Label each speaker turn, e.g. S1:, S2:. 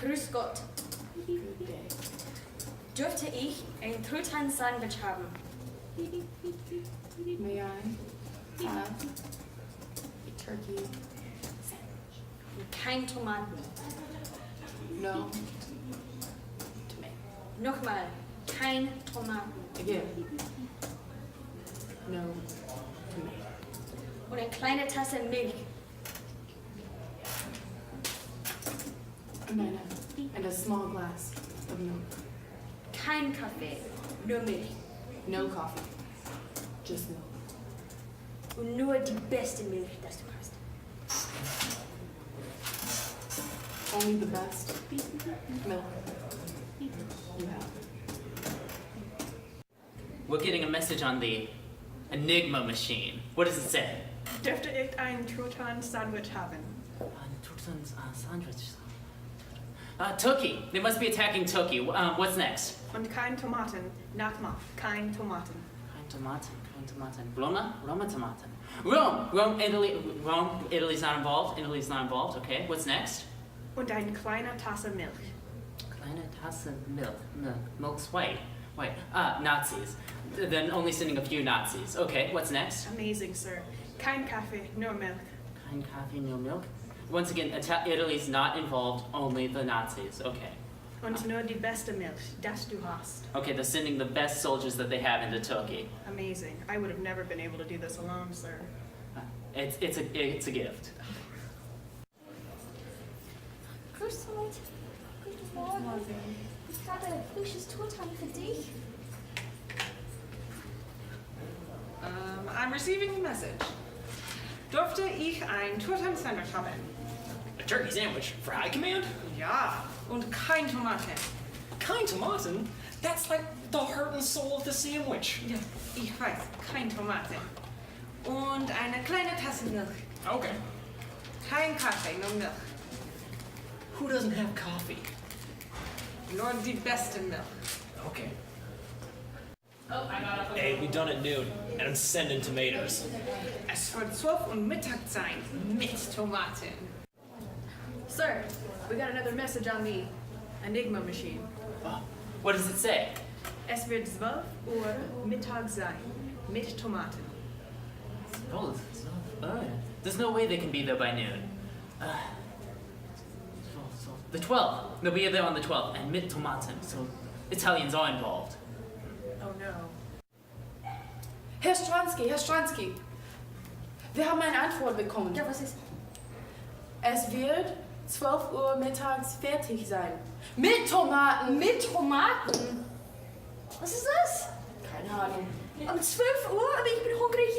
S1: Grüß Gott.
S2: Good day.
S1: Dürfte ich ein Truthahn-Sandwich haben?
S2: May I have a turkey sandwich?
S1: Kein Tomaten.
S2: No tomato.
S1: Nochmal, kein Tomaten.
S2: Again, no tomato.
S1: Und eine kleine Tasse Milch.
S2: And a small glass of milk.
S1: Kein Kaffee, nur Milch.
S2: No coffee, just milk.
S1: Und nur die beste Milch, das du hast.
S2: Only the best milk you have.
S3: We're getting a message on the Enigma machine. What does it say?
S4: Dürfte ich ein Truthahn-Sandwich haben?
S3: Sandwich. Tookie. They must be attacking Tookie. What's next?
S4: Und kein Tomaten. Nochmal, kein Tomaten.
S3: Kein Tomaten. Roma Tomaten. Rome, Italy's not involved. Italy's not involved. Okay, what's next?
S4: Und eine kleine Tasse Milch.
S3: Kleine Tasse Milk's white. Nazis. Then only sending a few Nazis. Okay, what's next?
S4: Amazing, sir. Kein Kaffee, nur Milch.
S3: Kein Kaffee, no milk. Once again, Italy's not involved, only the Nazis. Okay.
S4: Und nur die beste Milch, das du hast.
S3: Okay, they're sending the best soldiers that they have into Turkey.
S4: Amazing. I would have never been able to do this alone, sir.
S3: It's a gift.
S1: Grüß Gott. Guten Morgen. Ich habe ein frisches Truthahn für dich.
S4: I'm receiving a message. Dürfte ich ein Truthahn-Sandwich haben?
S5: A turkey sandwich for high command?
S4: Ja. Und kein Tomate.
S5: Kein Tomaten? That's like the heart and soul of the sandwich.
S4: Ja, ich weiß, kein Tomate. Und eine kleine Tasse Milch.
S5: Okay.
S4: Kein Kaffee, nur Milch.
S5: Who doesn't have coffee?
S4: Nur die beste Milch.
S5: Okay. Hey, we done at noon, and I'm sending tomatoes.
S4: Es wird 12 Uhr Mittag sein, mit Tomaten. Sir, we got another message on the Enigma machine.
S3: What does it say?
S4: Es wird 12 Uhr Mittag sein, mit Tomaten.
S3: There's no way they can be there by noon. The 12th. They'll be there on the 12th, and mit Tomaten, so Italians are involved.
S4: Oh no.
S2: Herr Stransky. Wir haben eine Antwort bekommen.
S1: Ja, was ist?
S2: Es wird 12 Uhr mittags fertig sein. Mit Tomaten.
S1: Mit Tomaten? Was ist das?
S2: Keine Ahnung.
S1: Um 12 Uhr? Aber ich bin hungrig